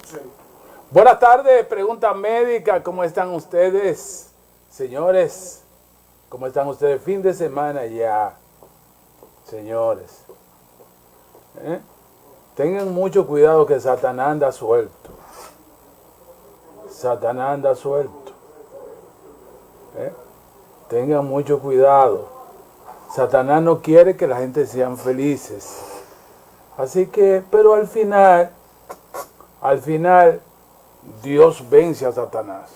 Sí. Buenas tardes, pregunta médica, ¿cómo están ustedes? Señores, ¿cómo están ustedes? Fin de semana ya, señores. Tengan mucho cuidado que Satanás anda suelto. Satanás anda suelto. Tengan mucho cuidado. Satanás no quiere que la gente sean felices. Así que, pero al final, Dios vence a Satanás.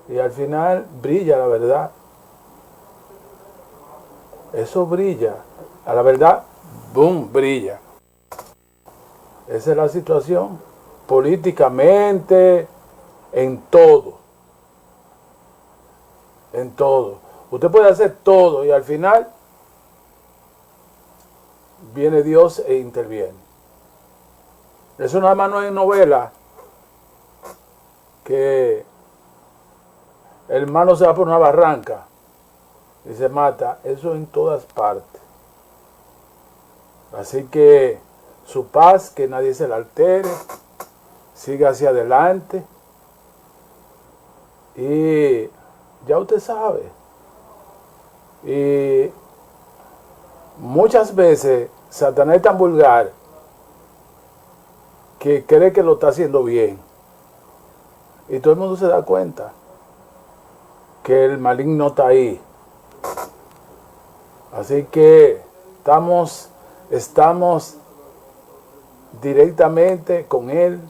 Y al final brilla la verdad. Eso brilla. A la verdad, boom, brilla. Esa es la situación. Políticamente, en todo. En todo. Usted puede hacer todo y al final viene Dios e interviene. Eso nada más no es novela que el hermano se va por una barranca y se mata. Eso en todas partes. Así que su paz, que nadie se la altere, siga hacia adelante y ya usted sabe. Y muchas veces Satanás es tan vulgar que cree que lo está haciendo bien. Y todo el mundo se da cuenta que el maligno está ahí. Así que estamos directamente con él.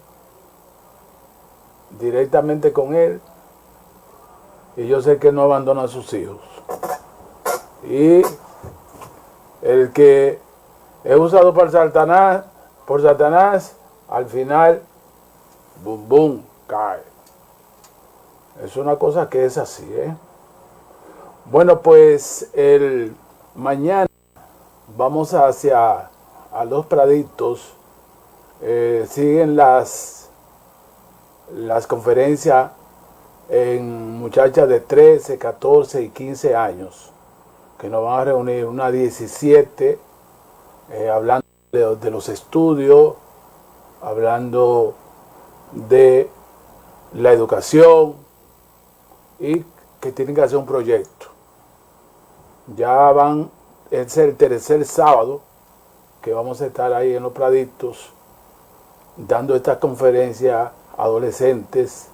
Y yo sé que no abandona a sus hijos. Y el que es usado por Satanás, al final, boom, boom, cae. Es una cosa que es así, Bueno, pues mañana vamos hacia a Los Praditos. Siguen las conferencias en muchachas de 13, 14 y 15 años, que nos van a reunir una 17, hablando de los estudios, hablando de la educación y que tienen que hacer un proyecto. Ya es el tercer sábado que vamos a estar ahí en Los Praditos dando esta conferencia a adolescentes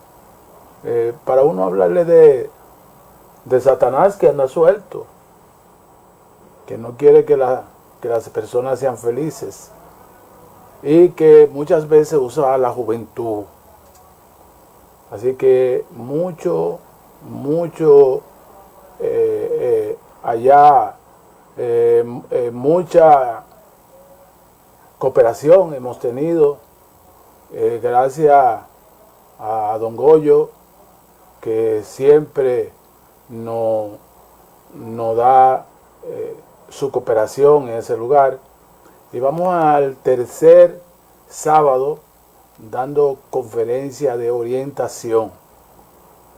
para uno hablarle de Satanás que anda suelto, que no quiere que las personas sean felices y que muchas veces usa a la juventud. Así que mucha cooperación hemos tenido, gracias a Don Goyo, que siempre nos da su cooperación en ese lugar. Y vamos al tercer sábado dando conferencia de orientación,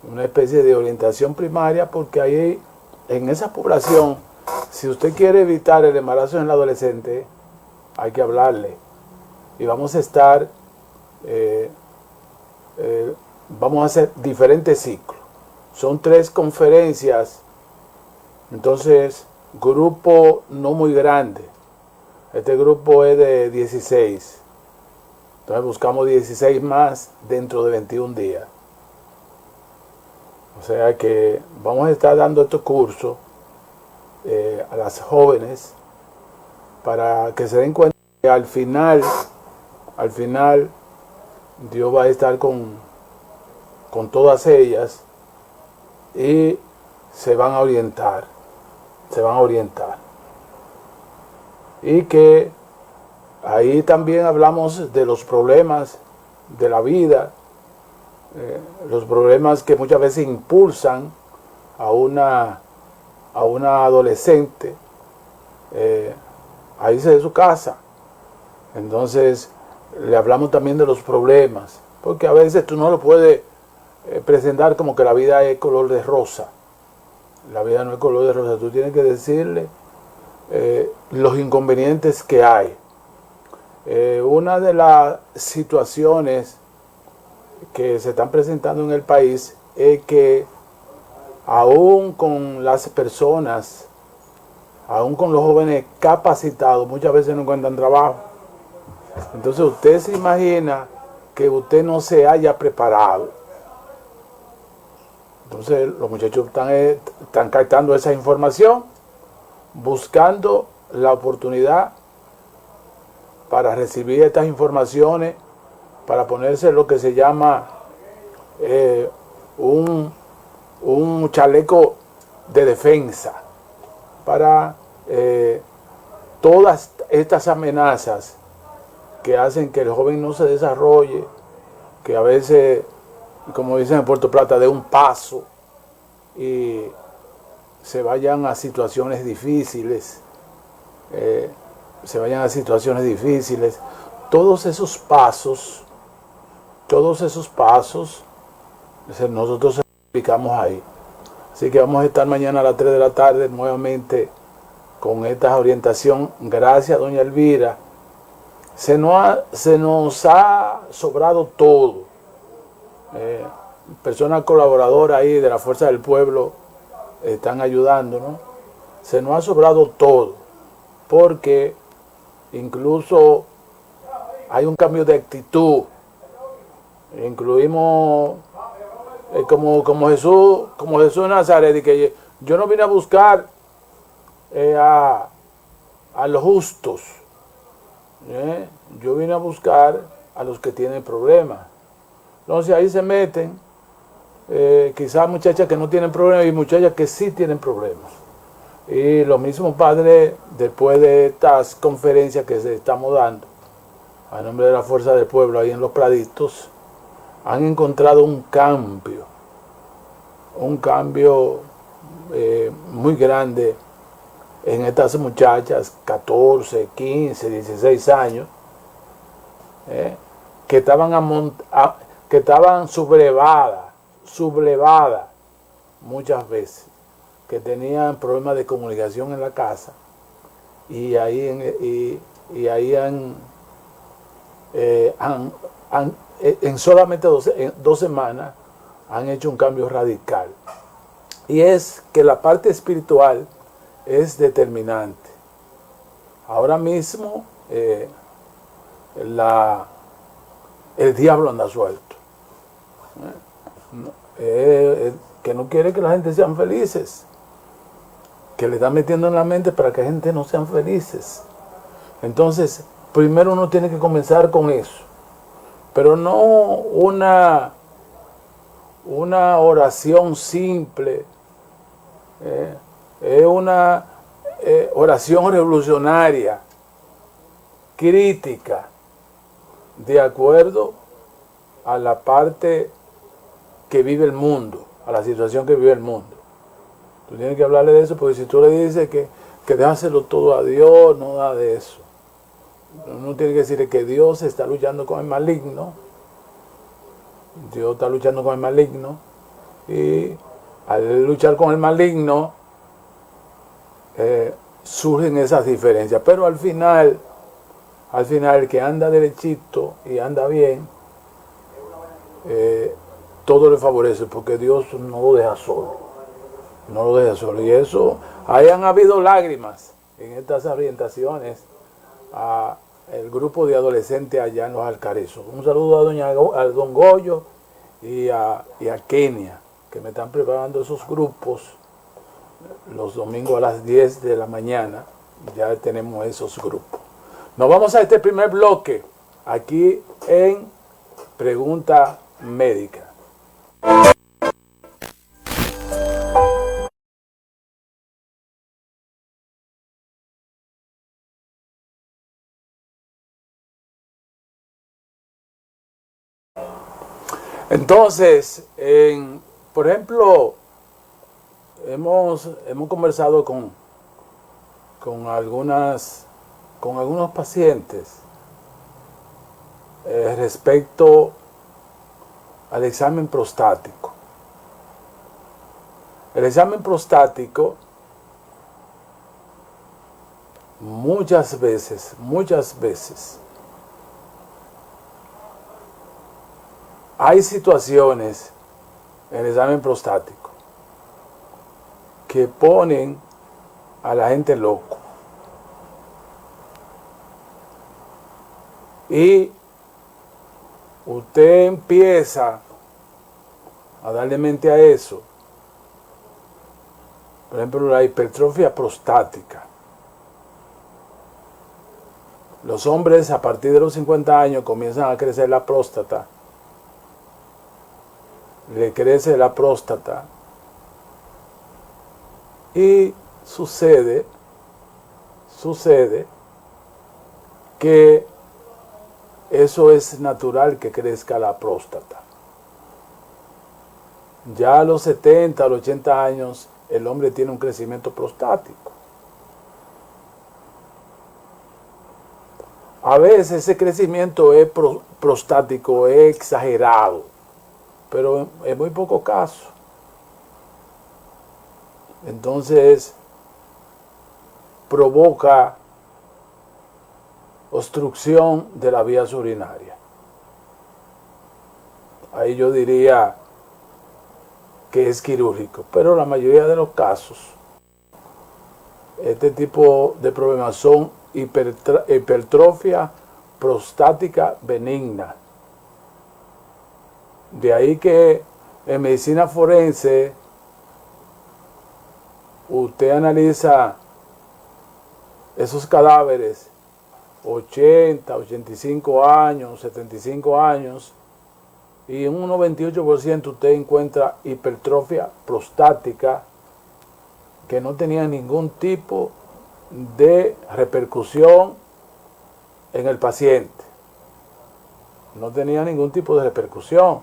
una especie de orientación primaria, porque ahí en esa población, si usted quiere evitar el embarazo en el adolescente, hay que hablarle. Y vamos a estar vamos a hacer diferentes ciclos. Son 3 conferencias. Entonces, grupo no muy grande. Este grupo es de 16. Entonces buscamos 16 más dentro de 21 días. O sea que vamos a estar dando estos cursos a las jóvenes para que se den cuenta que al final Dios va a estar con todas ellas y se van a orientar. Y que ahí también hablamos de los problemas de la vida, los problemas que muchas veces impulsan a una adolescente a irse de su casa. Entonces le hablamos también de los problemas, porque a veces tú no lo puedes presentar como que la vida es color de rosa. La vida no es color de rosa. Tú tienes que decirle los inconvenientes que hay. Una de las situaciones que se están presentando en el país es que aún con las personas, aún con los jóvenes capacitados, muchas veces no encuentran trabajo. Entonces usted se imagina que usted no se haya preparado. Entonces los muchachos están captando esa información, buscando la oportunidad para recibir estas informaciones, para ponerse lo que se llama un chaleco de defensa para todas estas amenazas que hacen que el joven no se desarrolle, que a veces, como dicen en Puerto Plata, de un paso y se vayan a situaciones difíciles, Todos esos pasos, nosotros explicamos ahí. Así que vamos a estar mañana a las 3 de la tarde nuevamente con esta orientación. Gracias, doña Elvira. Se nos ha sobrado todo. Personas colaboradoras ahí de la Fuerza del Pueblo están ayudando, ¿no? Se nos ha sobrado todo, porque incluso hay un cambio de actitud. Incluimos como Jesús de Nazaret, y que yo no vine a buscar a los justos, yo vine a buscar a los que tienen problemas. Entonces ahí se meten quizás muchachas que no tienen problemas y muchachas que sí tienen problemas. Y los mismos padres, después de estas conferencias que se estamos dando a nombre de la Fuerza del Pueblo ahí en Los Praditos, han encontrado un cambio muy grande en estas muchachas, 14, 15, 16 años, que estaban sublevadas muchas veces, que tenían problemas de comunicación en la casa, y ahí en solamente 2 semanas han hecho un cambio radical. Y es que la parte espiritual es determinante. Ahora mismo el diablo anda suelto, que no quiere que la gente sean felices, que le está metiendo en la mente para que la gente no sean felices. Entonces, primero uno tiene que comenzar con eso, pero no una oración simple, es una oración revolucionaria, crítica, de acuerdo a la parte que vive el mundo, a la situación que vive el mundo. Tú tienes que hablarle de eso, porque si tú le dices que déjaselo todo a Dios, no da de eso. Uno tiene que decirle que Dios está luchando con el maligno. Dios está luchando con el maligno. Y al luchar con el maligno, surgen esas diferencias. Pero al final, el que anda derechito y anda bien, todo le favorece, porque Dios no lo deja solo. No lo deja solo. Y eso, ahí han habido lágrimas en estas orientaciones a el grupo de adolescentes allá en Los Alcarrizos. Un saludo a don Goyo y a Kenia, que me están preparando esos grupos los domingos a las 10 de la mañana. Ya tenemos esos grupos. Nos vamos a este primer bloque aquí en Pregunta Médica. Entonces, por ejemplo, hemos conversado con algunos pacientes respecto al examen prostático. El examen prostático muchas veces hay situaciones en el examen prostático que ponen a la gente loco. Y usted empieza a darle mente a eso. Por ejemplo, la hipertrofia prostática. Los hombres a partir de los 50 años comienzan a crecer la próstata. Le crece la próstata. Y sucede que eso es natural que crezca la próstata. Ya a los 70, a los 80 años, el hombre tiene un crecimiento prostático. A veces ese crecimiento prostático es exagerado, pero en muy poco caso. Entonces provoca obstrucción de las vías urinarias. Ahí yo diría que es quirúrgico, pero la mayoría de los casos, este tipo de problemas son hipertrofia prostática benigna. De ahí que en medicina forense usted analiza esos cadáveres 80, 85 años, 75 años, y en un 98% usted encuentra hipertrofia prostática que no tenía ningún tipo de repercusión en el paciente. No tenía ningún tipo de repercusión.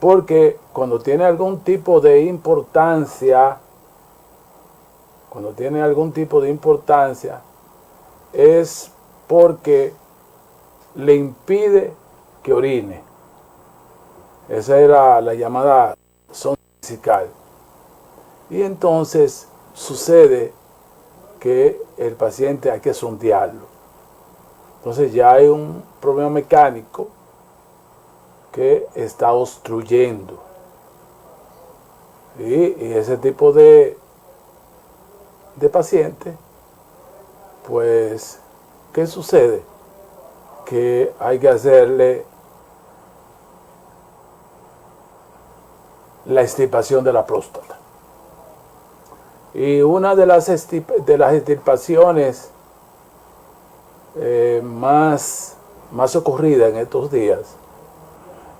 Porque cuando tiene algún tipo de importancia, es porque le impide que orine. Esa era la llamada sonda vesical. Y entonces sucede que el paciente hay que sondearlo. Entonces ya hay un problema mecánico que está obstruyendo. Y ese tipo de paciente, pues, ¿qué sucede? Que hay que hacerle la extirpación de la próstata. Y una de las extirpaciones más ocurrida en estos días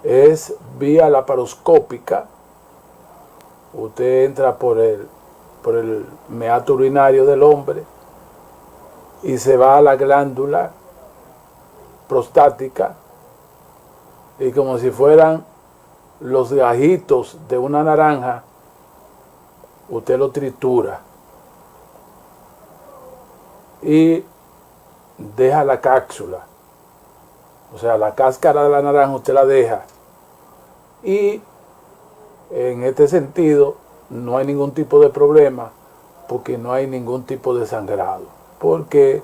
es vía laparoscópica. Usted entra por el meato urinario del hombre y se va a la glándula prostática y como si fueran los gajitos de una naranja, usted lo tritura y deja la cápsula, o sea, la cáscara de la naranja usted la deja, y en este sentido no hay ningún tipo de problema porque no hay ningún tipo de sangrado, porque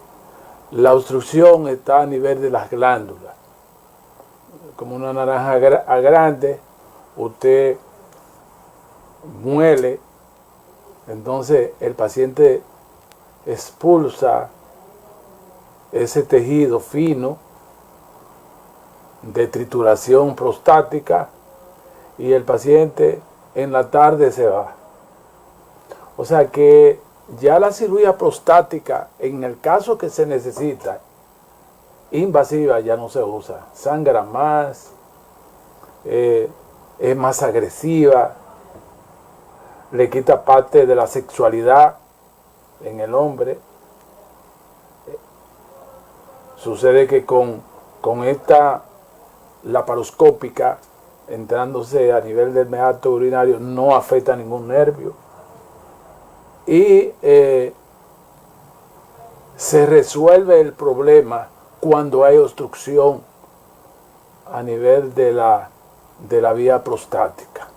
la obstrucción está a nivel de las glándulas. Como una naranja grande, usted muele, entonces el paciente expulsa ese tejido fino de trituración prostática y el paciente en la tarde se va. O sea que ya la cirugía prostática, en el caso que se necesita, invasiva, ya no se usa. Sangra más, es más agresiva, le quita parte de la sexualidad en el hombre. Sucede que con esta laparoscópica, entrándose a nivel del meato urinario, no afecta ningún nervio. Y se resuelve el problema cuando hay obstrucción a nivel de la vía prostática.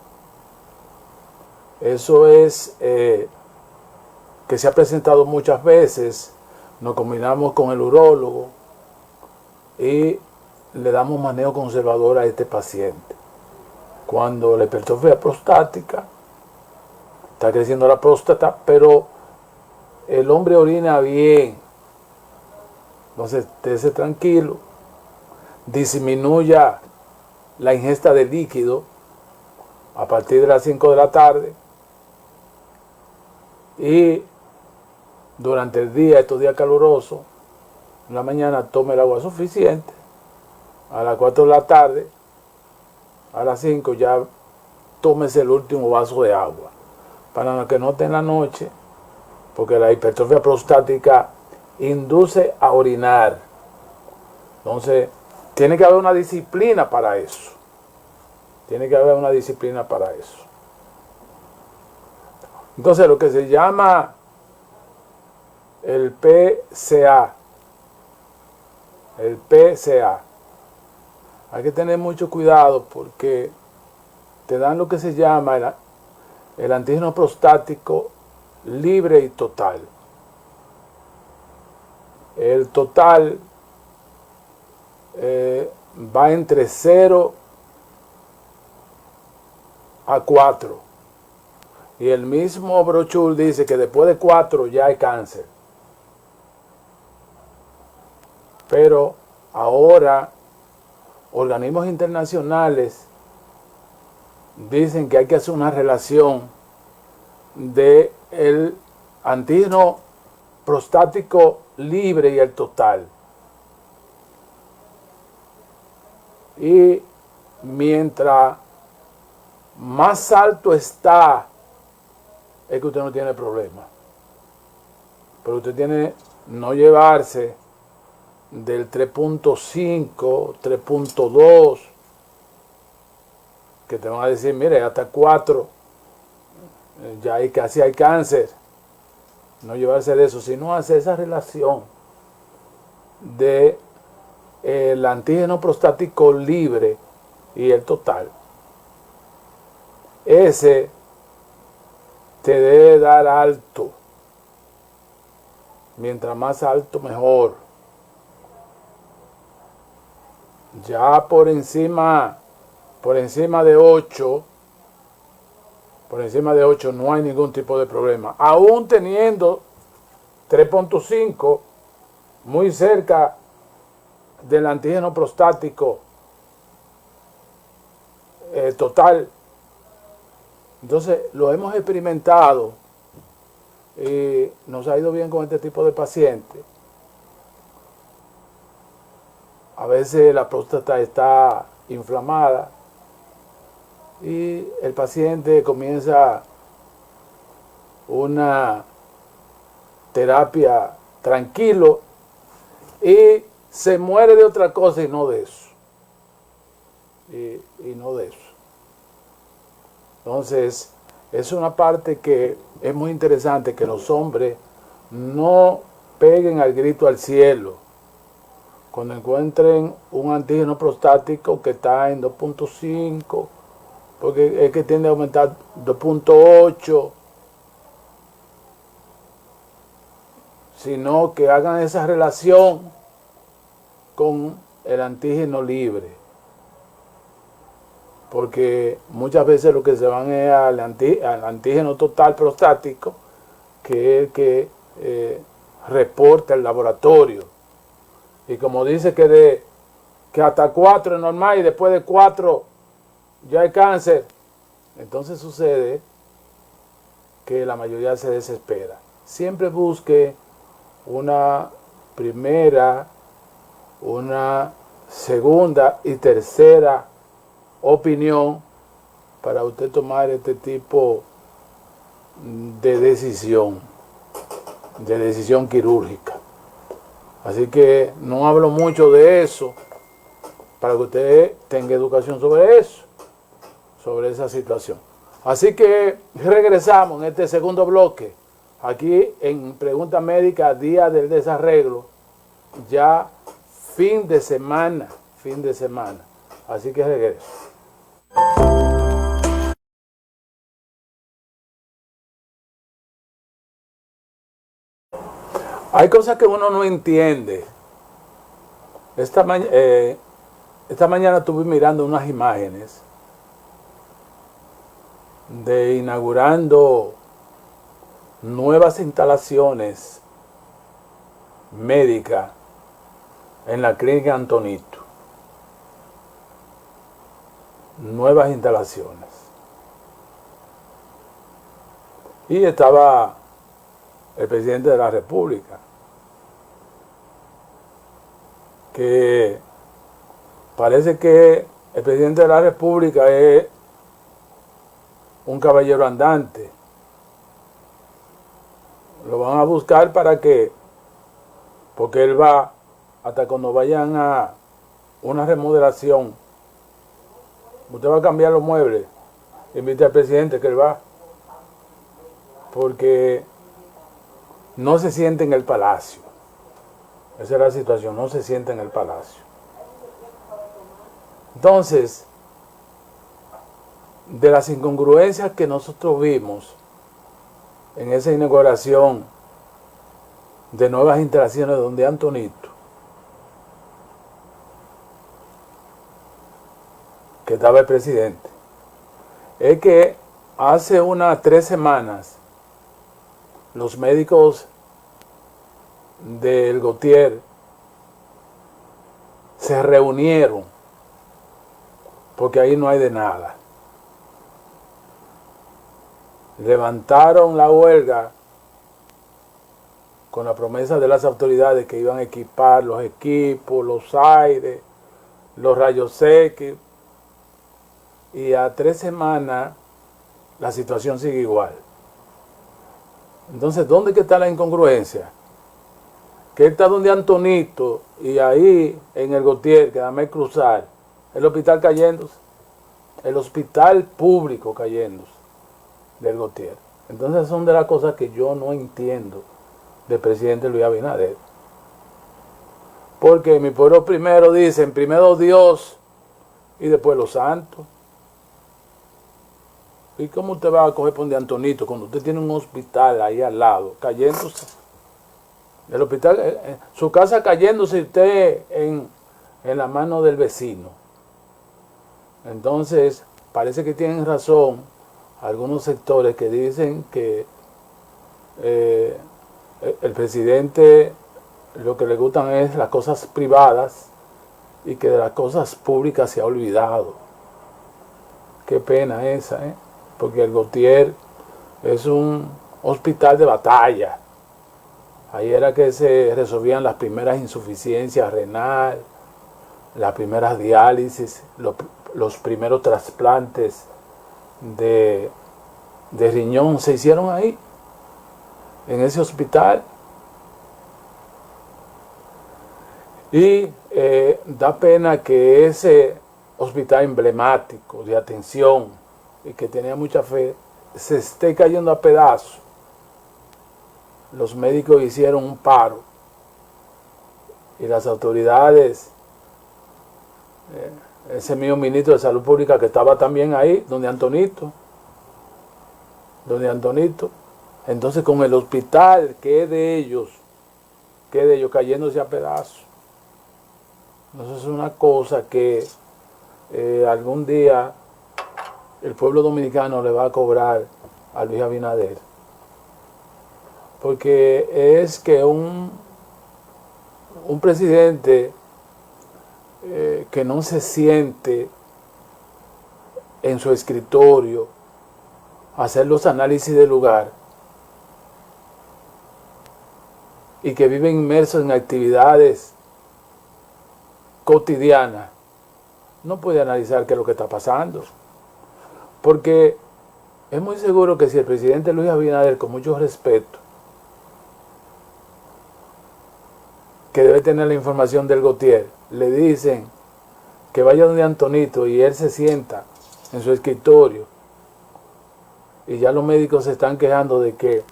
Eso es que se ha presentado muchas veces. Nos combinamos con el urólogo y le damos manejo conservador a este paciente. Cuando la hipertrofia prostática, está creciendo la próstata, pero el hombre orina bien. Entonces, estése tranquilo, disminuya la ingesta de líquido a partir de las 5 de la tarde y durante el día, estos días calurosos, en la mañana tome el agua suficiente, a las 4 de la tarde, a las 5 ya tómese el último vaso de agua, para que no esté en la noche, porque la hipertrofia prostática induce a orinar. Entonces, tiene que haber una disciplina para eso. Tiene que haber una disciplina para eso. Entonces, lo que se llama el PCA, hay que tener mucho cuidado porque te dan lo que se llama el antígeno prostático libre y total. El total va entre 0 a 4. Y el mismo brochure dice que después de 4 ya hay cáncer. Pero ahora organismos internacionales dicen que hay que hacer una relación de el antígeno prostático libre y el total. Y mientras más alto está, es que usted no tiene problema. Pero usted tiene no llevarse del 3.5, 3.2, que te van a decir, mire, hasta 4, ya hay, casi hay cáncer. No llevarse de eso, sino hacer esa relación de el antígeno prostático libre y el total. Ese te debe dar alto. Mientras más alto, mejor. Ya por encima de 8, no hay ningún tipo de problema. Aún teniendo 3.5 muy cerca del antígeno prostático total. Entonces lo hemos experimentado y nos ha ido bien con este tipo de pacientes. A veces la próstata está inflamada y el paciente comienza una terapia tranquilo y se muere de otra cosa y no de eso. Y no de eso. Entonces, es una parte que es muy interesante, que los hombres no peguen al grito al cielo cuando encuentren un antígeno prostático que está en 2.5, porque es que tiende a aumentar 2.8, sino que hagan esa relación con el antígeno libre, porque muchas veces lo que se van es al antígeno total prostático, que es el que reporta el laboratorio. Y como dice que hasta 4 es normal y después de 4 ya hay cáncer, entonces sucede que la mayoría se desespera. Siempre busque una primera, una segunda y tercera opinión para usted tomar este tipo de decisión quirúrgica. Así que no hablo mucho de eso, para que usted tenga educación sobre eso, sobre esa situación. Así que regresamos en este segundo bloque, aquí en Pregunta Médica, Día del Desarreglo, ya fin de semana. Así que regreso. Hay cosas que uno no entiende. esta mañana estuve mirando unas imágenes de inaugurando nuevas instalaciones médicas en la clínica Antonito. Nuevas instalaciones. Y estaba el presidente de la República, que parece que el presidente de la República es un caballero andante. Lo van a buscar para que, porque él va, hasta cuando vayan a una remodelación, usted va a cambiar los muebles, invite al presidente que él va, porque no se siente en el palacio. Esa es la situación, no se siente en el palacio. Entonces, de las incongruencias que nosotros vimos en esa inauguración de nuevas instalaciones donde Antonito, que estaba el presidente, es que hace unas 3 semanas los médicos del Gautier se reunieron, porque ahí no hay de nada. Levantaron la huelga con la promesa de las autoridades que iban a equipar los equipos, los aires, los rayos X, y a 3 semanas la situación sigue igual. Entonces, ¿dónde que está la incongruencia? Que él está donde Antonito y ahí en el Gautier, que dame cruzar, el hospital cayéndose, el hospital público cayéndose del Gautier. Entonces son de las cosas que yo no entiendo del presidente Luis Abinader. Porque mi pueblo primero dicen, primero Dios y después los santos. ¿Y cómo usted va a coger por de Antonito cuando usted tiene un hospital ahí al lado, cayéndose? El hospital, su casa cayéndose y usted en la mano del vecino. Entonces, parece que tienen razón algunos sectores que dicen que el presidente lo que le gustan es las cosas privadas y que de las cosas públicas se ha olvidado. Qué pena esa, porque el Gautier es un hospital de batalla. Ahí era que se resolvían las primeras insuficiencias renal, las primeras diálisis, los primeros trasplantes de riñón se hicieron ahí, en ese hospital. Y da pena que ese hospital emblemático de atención y que tenía mucha fe se esté cayendo a pedazos. Los médicos hicieron un paro y las autoridades, ese mismo ministro de Salud Pública que estaba también ahí, donde Antonito, entonces con el hospital que es de ellos cayéndose a pedazos. Entonces es una cosa que algún día el pueblo dominicano le va a cobrar a Luis Abinader. Porque es que un presidente que no se siente en su escritorio a hacer los análisis del lugar y que vive inmerso en actividades cotidianas, no puede analizar qué es lo que está pasando. Porque es muy seguro que si el presidente Luis Abinader, con mucho respeto, que debe tener la información del Gautier, le dicen que vaya donde Antonito y él se sienta en su escritorio y ya los médicos se están quejando de que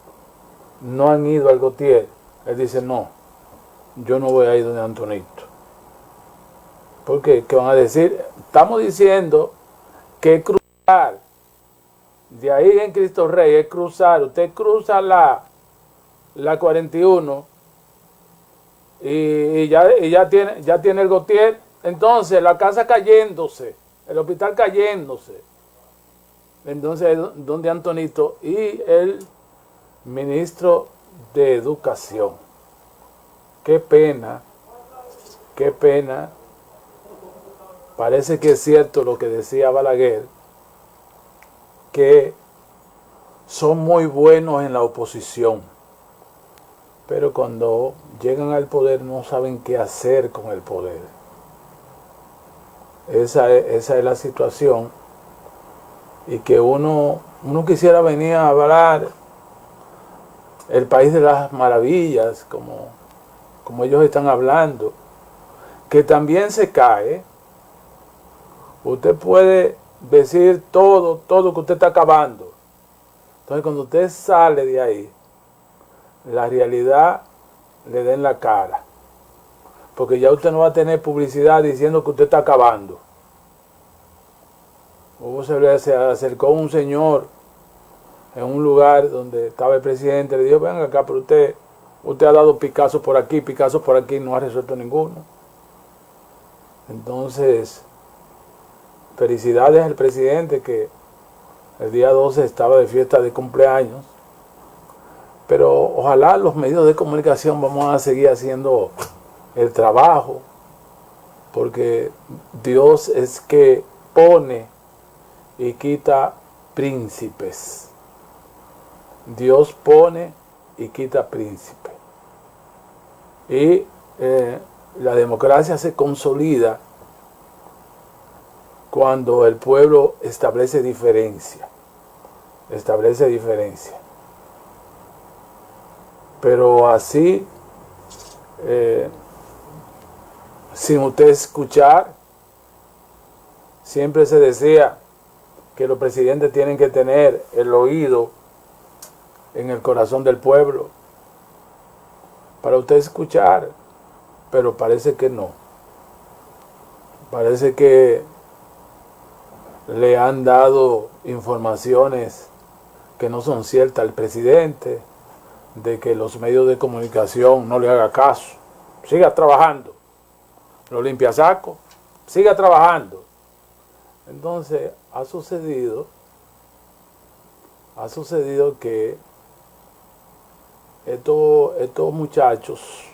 no han ido al Gautier, él dice no, yo no voy a ir donde Antonito. Porque, ¿qué van a decir? Estamos diciendo que cruzar de ahí en Cristo Rey es cruzar, usted cruza la 41 y ya tiene el Gautier Entonces, la casa cayéndose, el hospital cayéndose. Entonces, donde Antonito y el ministro de Educación. Qué pena, qué pena. Parece que es cierto lo que decía Balaguer, que son muy buenos en la oposición, pero cuando llegan al poder no saben qué hacer con el poder. Esa es la situación, y que uno quisiera venir a hablar el país de las maravillas, como ellos están hablando, que también se cae. Usted puede decir todo que usted está acabando. Entonces, cuando usted sale de ahí, la realidad le da en la cara. Porque ya usted no va a tener publicidad diciendo que usted está acabando. Se acercó un señor en un lugar donde estaba el presidente, le dijo, venga acá, pero usted ha dado Picasso por aquí, no ha resuelto ninguno. Entonces, felicidades al presidente, que el día 12 estaba de fiesta de cumpleaños, pero ojalá los medios de comunicación vamos a seguir haciendo el trabajo, porque Dios es que pone y quita príncipes. Dios pone y quita príncipes. Y la democracia se consolida cuando el pueblo establece diferencia. Pero así, sin usted escuchar, siempre se decía que los presidentes tienen que tener el oído en el corazón del pueblo para usted escuchar, pero parece que no. Parece que le han dado informaciones que no son ciertas al presidente, de que los medios de comunicación no le hagan caso. Siga trabajando. Lo limpia saco, siga trabajando. Entonces, ha sucedido que estos muchachos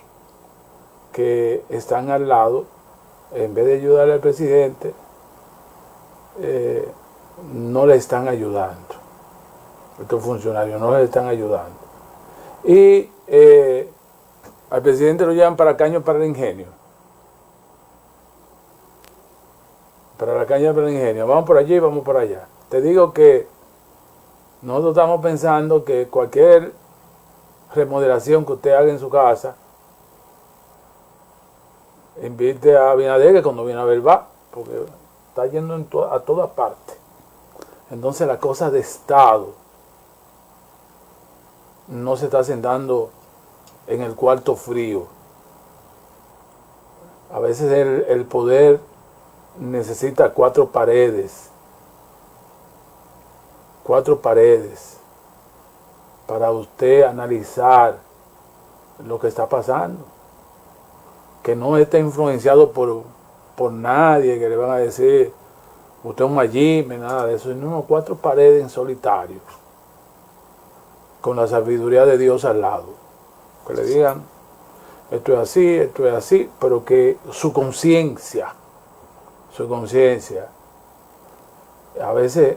que están al lado, en vez de ayudar al presidente, no le están ayudando. Estos funcionarios no le están ayudando. Y al presidente lo llevan para Caño para el Ingenio. Para la caña para el Ingenio. Vamos por allí y vamos por allá. Te digo que nosotros estamos pensando que cualquier remodelación que usted haga en su casa, invite a Abinader, que cuando viene a ver va, porque está yendo a todas partes. Entonces la cosa de Estado no se está sentando en el cuarto frío. A veces el poder necesita cuatro paredes para usted analizar lo que está pasando, que no esté influenciado por nadie que le van a decir usted es un mallime, nada de eso, sino cuatro paredes en solitario, con la sabiduría de Dios al lado, que le digan esto es así, pero que su conciencia, a veces,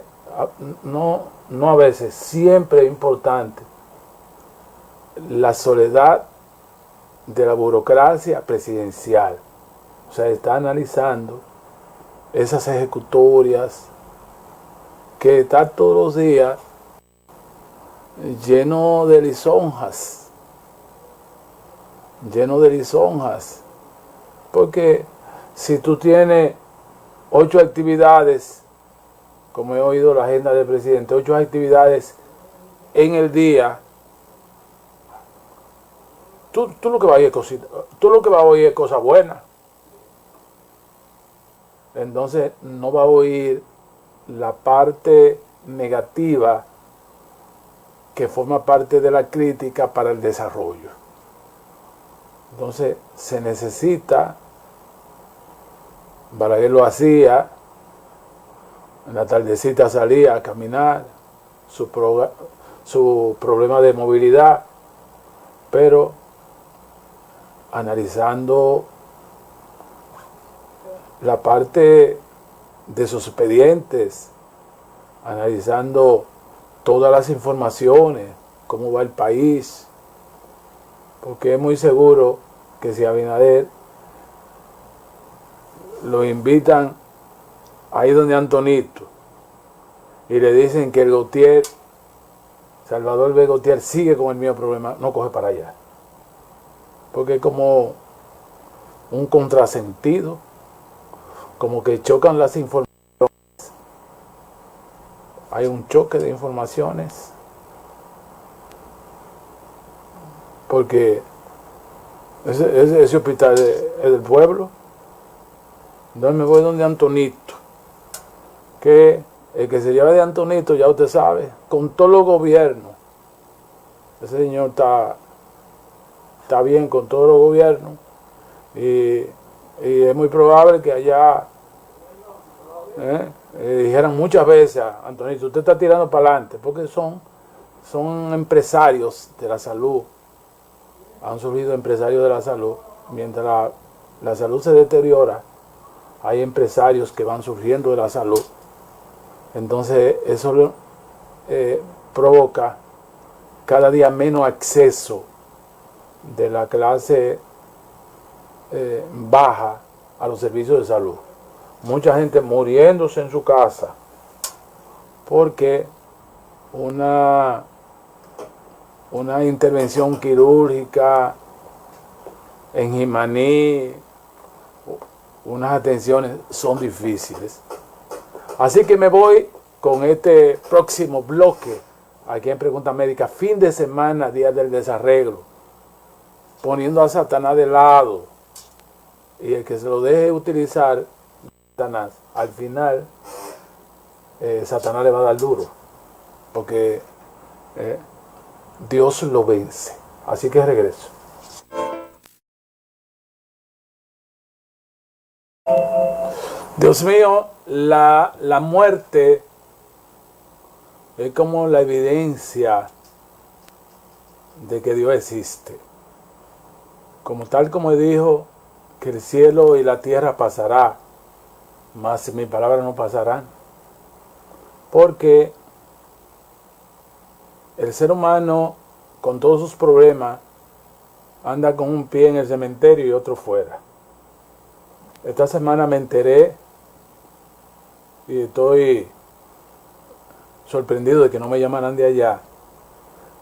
no a veces, siempre es importante la soledad de la burocracia presidencial. O sea, está analizando esas ejecutorias que están todos los días lleno de lisonjas, porque si tú tienes 8 actividades, como he oído la agenda del presidente, 8 actividades en el día, tú lo que vas a oír es cosa buena. Entonces no va a oír la parte negativa que forma parte de la crítica para el desarrollo. Entonces se necesita Balaguer lo hacía, en la tardecita salía a caminar, su problema de movilidad, pero analizando la parte de sus expedientes, analizando todas las informaciones, cómo va el país, porque es muy seguro que si Abinader lo invitan ahí donde Antonito y le dicen que el Gautier, Salvador B. Gautier, sigue con el mismo problema, no coge para allá, porque es como un contrasentido, como que chocan las informaciones, hay un choque de informaciones, porque ese hospital es del pueblo. Entonces me voy donde Antonito, que el que se lleva de Antonito, ya usted sabe, con todos los gobiernos, ese señor está bien con todos los gobiernos, y es muy probable que allá dijeran muchas veces a Antonito, usted está tirando para adelante, porque son empresarios de la salud, han surgido empresarios de la salud, mientras la salud se deteriora, hay empresarios que van surgiendo de la salud, entonces eso provoca cada día menos acceso de la clase baja a los servicios de salud. Mucha gente muriéndose en su casa porque una intervención quirúrgica en Jimaní, unas atenciones son difíciles. Así que me voy con este próximo bloque aquí en Pregunta Médica, fin de semana, día del desarreglo, poniendo a Satanás de lado, y el que se lo deje utilizar Satanás, al final Satanás le va a dar duro, porque Dios lo vence. Así que regreso. Dios mío, la muerte es como la evidencia de que Dios existe. Como dijo, que el cielo y la tierra pasará, mas mis palabras no pasarán. Porque el ser humano, con todos sus problemas, anda con un pie en el cementerio y otro fuera. Esta semana me enteré y estoy sorprendido de que no me llamaran de allá,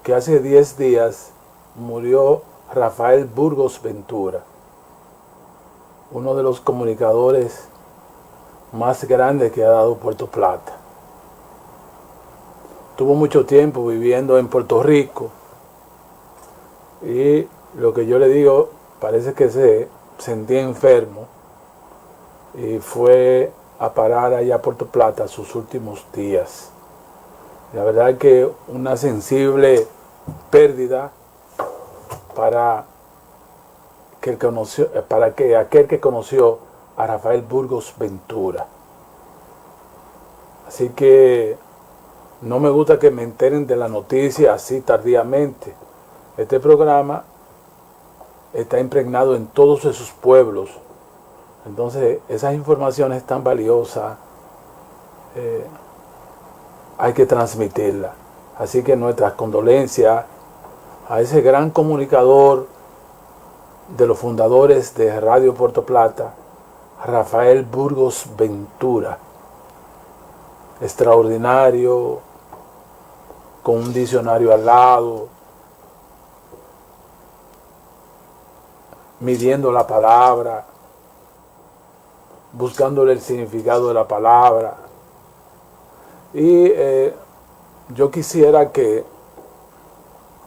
que hace 10 días murió Rafael Burgos Ventura, uno de los comunicadores más grandes que ha dado Puerto Plata. Tuvo mucho tiempo viviendo en Puerto Rico y lo que yo le digo, parece que se sentía enfermo y fue a parar allá a Puerto Plata sus últimos días. La verdad es que una sensible pérdida para aquel que conoció a Rafael Burgos Ventura. Así que no me gusta que me enteren de la noticia así tardíamente. Este programa está impregnado en todos esos pueblos. Entonces, esas informaciones tan valiosas hay que transmitirlas. Así que nuestras condolencias a ese gran comunicador de los fundadores de Radio Puerto Plata, Rafael Burgos Ventura. Extraordinario, con un diccionario al lado, midiendo la palabra, buscándole el significado de la palabra. Y yo quisiera que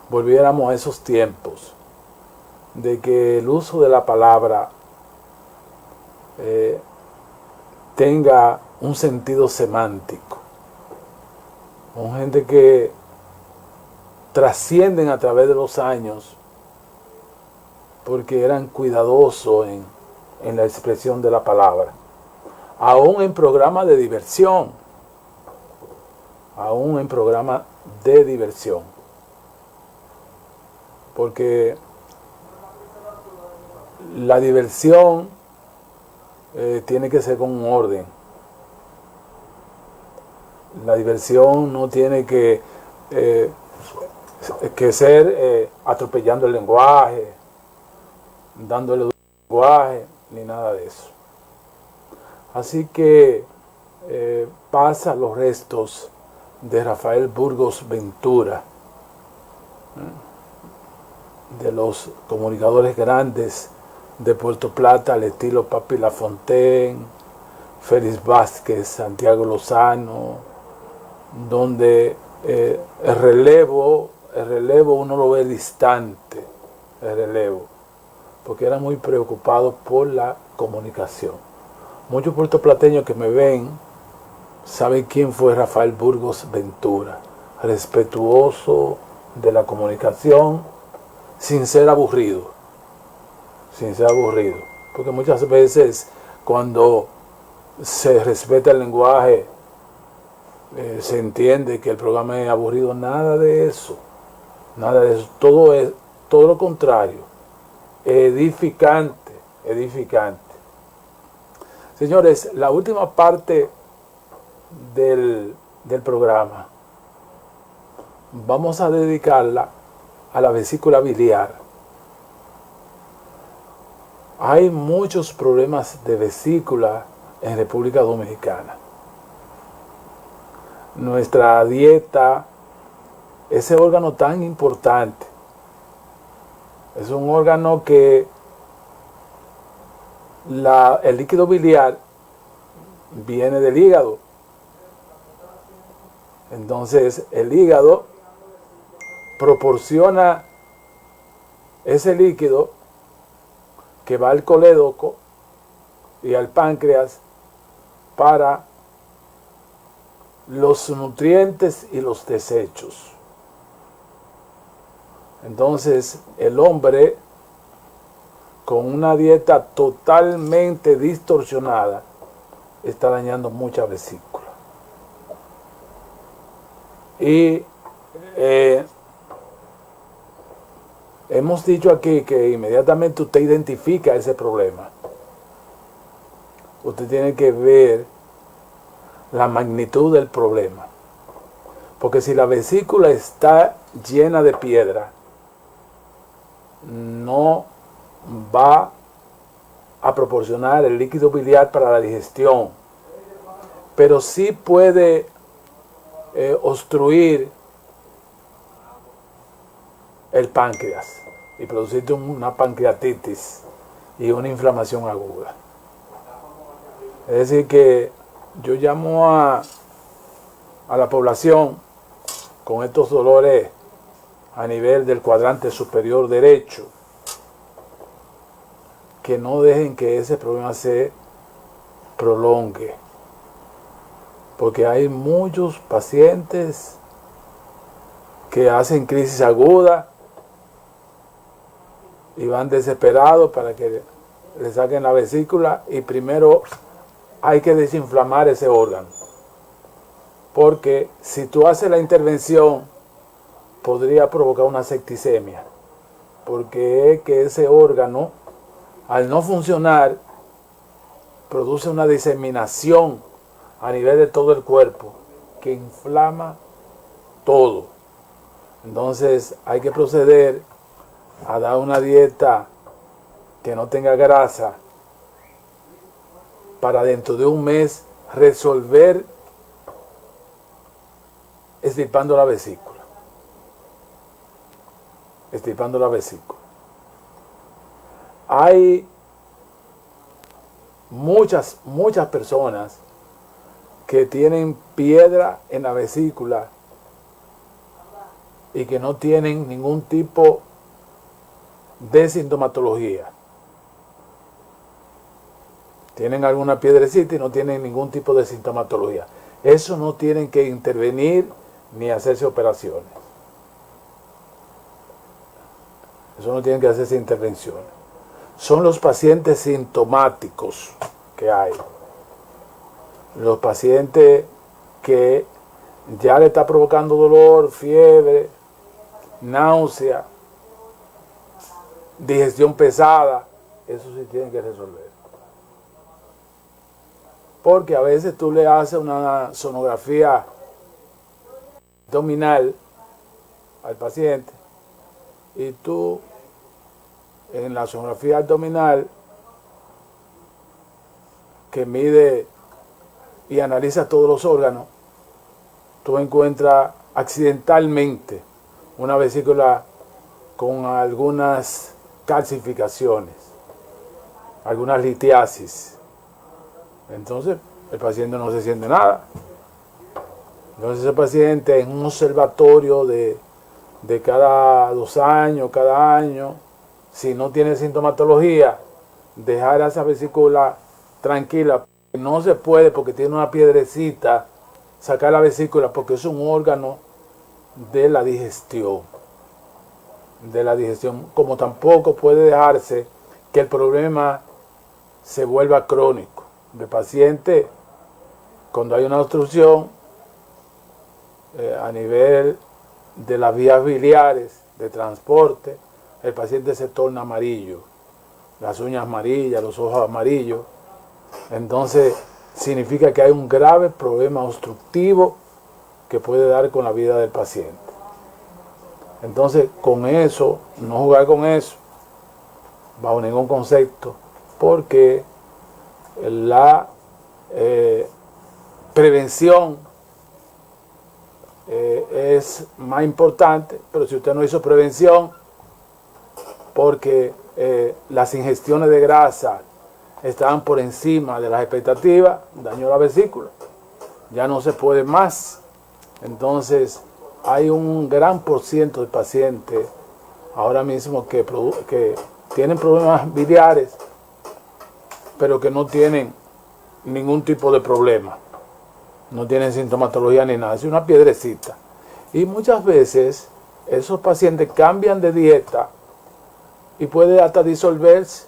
volviéramos a esos tiempos de que el uso de la palabra tenga un sentido semántico, con gente que trascienden a través de los años porque eran cuidadosos en la expresión de la palabra. aún en programas de diversión, aún en programas de diversión, porque la diversión tiene que ser con un orden. La diversión no tiene que ser atropellando el lenguaje, dándole un lenguaje, ni nada de eso. Así que pasa los restos de Rafael Burgos Ventura, de los comunicadores grandes de Puerto Plata, al estilo Papi Lafontaine, Félix Vázquez, Santiago Lozano, donde el relevo uno lo ve distante, el relevo, porque eran muy preocupados por la comunicación. Muchos puertoplateños que me ven saben quién fue Rafael Burgos Ventura, respetuoso de la comunicación, sin ser aburrido, porque muchas veces cuando se respeta el lenguaje se entiende que el programa es aburrido. Nada de eso, todo es todo lo contrario, edificante. Señores, la última parte del programa vamos a dedicarla a la vesícula biliar. Hay muchos problemas de vesícula en República Dominicana. Nuestra dieta, ese órgano tan importante, es un órgano que el líquido biliar viene del hígado. Entonces el hígado proporciona ese líquido que va al colédoco y al páncreas para los nutrientes y los desechos. Entonces el hombre con una dieta totalmente distorsionada está dañando mucha vesícula. Y hemos dicho aquí que inmediatamente usted identifica ese problema, usted tiene que ver la magnitud del problema. Porque si la vesícula está llena de piedra, no va a proporcionar el líquido biliar para la digestión, pero sí puede obstruir el páncreas y producirte una pancreatitis y una inflamación aguda. Es decir que yo llamo a la población con estos dolores a nivel del cuadrante superior derecho, que no dejen que ese problema se prolongue, porque hay muchos pacientes que hacen crisis aguda y van desesperados para que le saquen la vesícula, y primero hay que desinflamar ese órgano, porque si tú haces la intervención podría provocar una septicemia, porque es que ese órgano, al no funcionar, produce una diseminación a nivel de todo el cuerpo que inflama todo. Entonces hay que proceder a dar una dieta que no tenga grasa para dentro de un mes resolver extirpando la vesícula. Hay muchas personas que tienen piedra en la vesícula y que no tienen ningún tipo de sintomatología. Tienen alguna piedrecita y no tienen ningún tipo de sintomatología. Eso no tienen que intervenir ni hacerse operaciones. Eso no tienen que hacerse intervenciones. Son los pacientes sintomáticos que hay. los pacientes que ya le está provocando dolor, fiebre, náusea, digestión pesada, eso sí tienen que resolver. Porque a veces tú le haces una sonografía abdominal al paciente y tú en la sonografía abdominal que mide y analiza todos los órganos, tú encuentras accidentalmente una vesícula con algunas calcificaciones, algunas litiasis. Entonces el paciente no se siente nada. Entonces el paciente en un observatorio de cada 2 años, cada año, si no tiene sintomatología, dejar a esa vesícula tranquila. No se puede porque tiene una piedrecita sacar la vesícula porque es un órgano de la digestión. Como tampoco puede dejarse que el problema se vuelva crónico. El paciente, cuando hay una obstrucción a nivel de las vías biliares de transporte, el paciente se torna amarillo, las uñas amarillas, los ojos amarillos. Entonces significa que hay un grave problema obstructivo que puede dar con la vida del paciente. Entonces, con eso, no jugar con eso bajo ningún concepto, porque la prevención es más importante, pero si usted no hizo prevención, porque las ingestiones de grasa estaban por encima de las expectativas, dañó la vesícula, ya no se puede más. Entonces hay un gran por ciento de pacientes ahora mismo que tienen problemas biliares, pero que no tienen ningún tipo de problema, no tienen sintomatología ni nada, es una piedrecita. Y muchas veces esos pacientes cambian de dieta y puede hasta disolverse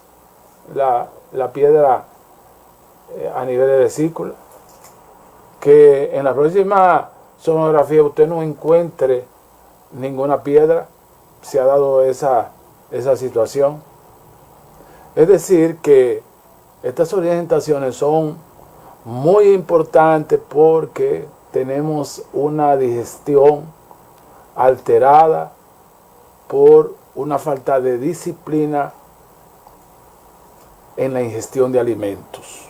la piedra a nivel de vesícula, que en la próxima sonografía usted no encuentre ninguna piedra, se ha dado esa situación. Es decir, que estas orientaciones son muy importantes porque tenemos una digestión alterada por una falta de disciplina en la ingestión de alimentos.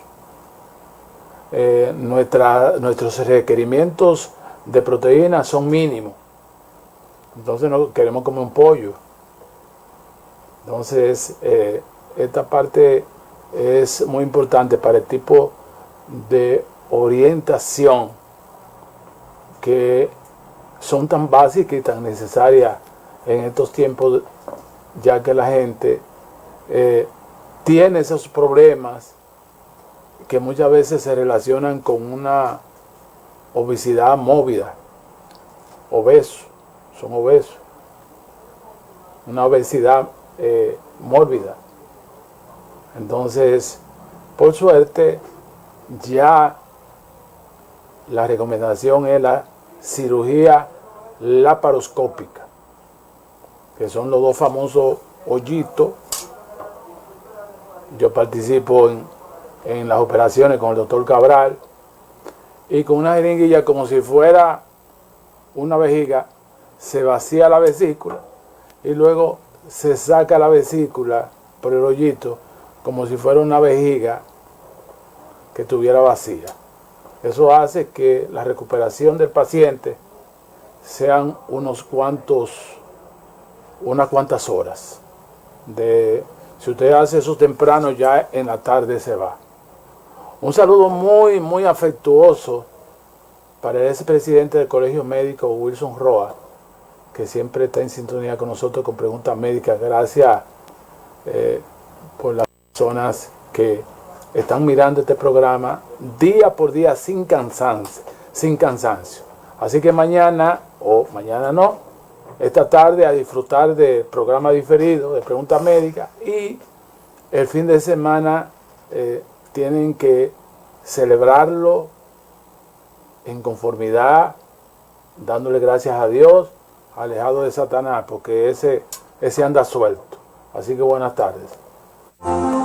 Nuestros requerimientos de proteínas son mínimos. Entonces no queremos comer un pollo. Entonces esta parte es muy importante para el tipo de orientación que son tan básicas y tan necesarias en estos tiempos, ya que la gente tiene esos problemas que muchas veces se relacionan con una obesidad mórbida, son obesos, una obesidad mórbida. Entonces, por suerte, ya la recomendación es la cirugía laparoscópica, que son los 2 famosos hoyitos. Yo participo en las operaciones con el doctor Cabral y con una jeringuilla como si fuera una vejiga, se vacía la vesícula y luego se saca la vesícula por el hoyito como si fuera una vejiga que estuviera vacía. Eso hace que la recuperación del paciente sean unas cuantas horas. Si usted hace eso temprano, ya en la tarde se va. Un saludo muy, muy afectuoso para ese presidente del Colegio Médico, Wilson Roa, que siempre está en sintonía con nosotros con preguntas médicas. Gracias por las personas que están mirando este programa día por día sin cansancio. Así que mañana, o mañana no, esta tarde a disfrutar del programa diferido de preguntas médicas, y el fin de semana tienen que celebrarlo en conformidad, dándole gracias a Dios, alejado de Satanás, porque ese anda suelto. Así que buenas tardes.